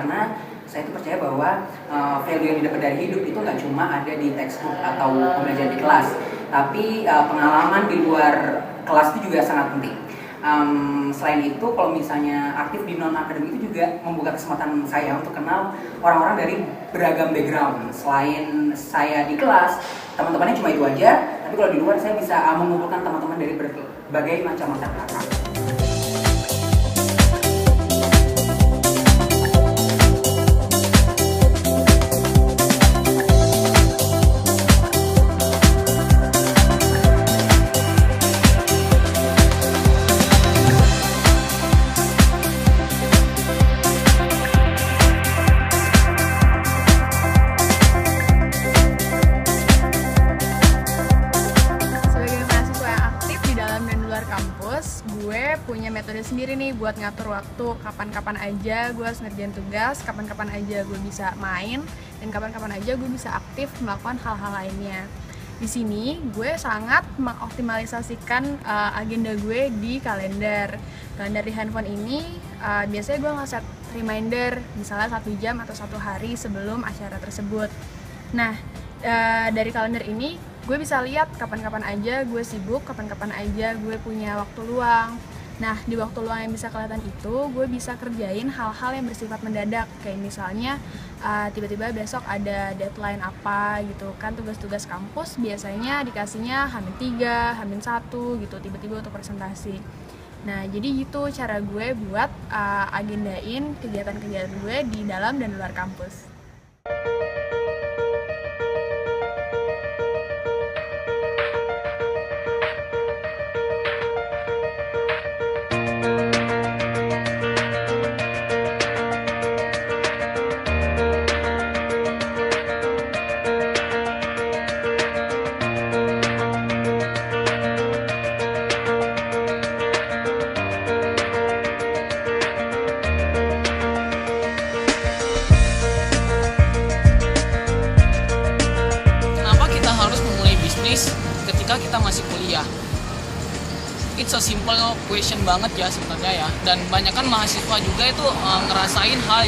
karena saya itu percaya bahwa value yang didapat dari hidup itu nggak cuma ada di textbook atau pembelajaran di kelas, tapi pengalaman di luar kelas itu juga sangat penting. Selain itu, kalau misalnya aktif di non-akademik itu juga membuka kesempatan saya untuk kenal orang-orang dari beragam background. Selain saya di kelas, teman-temannya cuma itu aja, tapi kalau di luar saya bisa mengumpulkan teman-teman dari berbagai macam latar belakang. Gue punya metode sendiri nih buat ngatur waktu, kapan-kapan aja gue harus ngerjain tugas, kapan-kapan aja gue bisa main, dan kapan-kapan aja gue bisa aktif melakukan hal-hal lainnya. Di sini gue sangat mengoptimalisasikan agenda gue di kalender. Kalender di handphone ini biasanya gue nge-set reminder misalnya 1 jam atau 1 hari sebelum acara tersebut. Nah, dari kalender ini gue bisa lihat kapan-kapan aja gue sibuk, kapan-kapan aja gue punya waktu luang. Nah, di waktu luang yang bisa kelihatan itu, gue bisa kerjain hal-hal yang bersifat mendadak. Kayak misalnya, tiba-tiba besok ada deadline apa gitu kan, tugas-tugas kampus biasanya dikasihnya H-3, H-1 gitu, tiba-tiba untuk presentasi. Nah, jadi gitu cara gue buat agendain kegiatan-kegiatan gue di dalam dan luar kampus. Ketika kita masih kuliah, it's a simple question banget ya sebenarnya ya, dan banyak kan mahasiswa juga itu ngerasain hal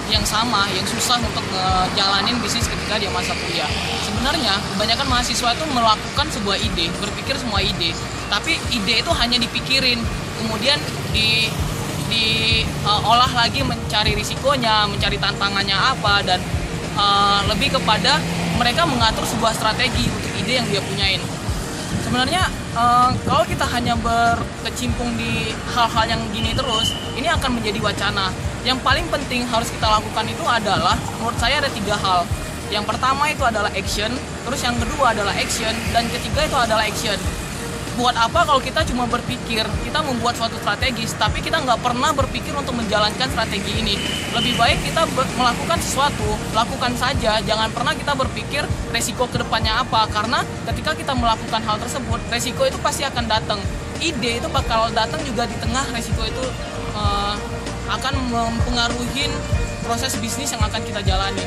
yang sama, yang susah untuk ngejalanin bisnis ketika dia masa kuliah. Sebenarnya kebanyakan mahasiswa itu melakukan sebuah ide, berpikir semua ide, tapi ide itu hanya dipikirin, kemudian diolah lagi, mencari risikonya, mencari tantangannya apa, dan lebih kepada mereka mengatur sebuah strategi untuk ide yang dia punyain. Sebenarnya kalau kita hanya berkecimpung di hal-hal yang gini terus, ini akan menjadi wacana. Yang paling penting harus kita lakukan itu adalah, menurut saya ada 3 hal. Yang pertama itu adalah action, terus yang kedua adalah action, dan ketiga itu adalah action. Buat apa kalau kita cuma berpikir, kita membuat suatu strategis, tapi kita nggak pernah berpikir untuk menjalankan strategi ini. Lebih baik kita melakukan sesuatu, lakukan saja, jangan pernah kita berpikir resiko kedepannya apa, karena ketika kita melakukan hal tersebut, resiko itu pasti akan datang. Ide itu bakal datang juga di tengah resiko itu akan mempengaruhi proses bisnis yang akan kita jalanin.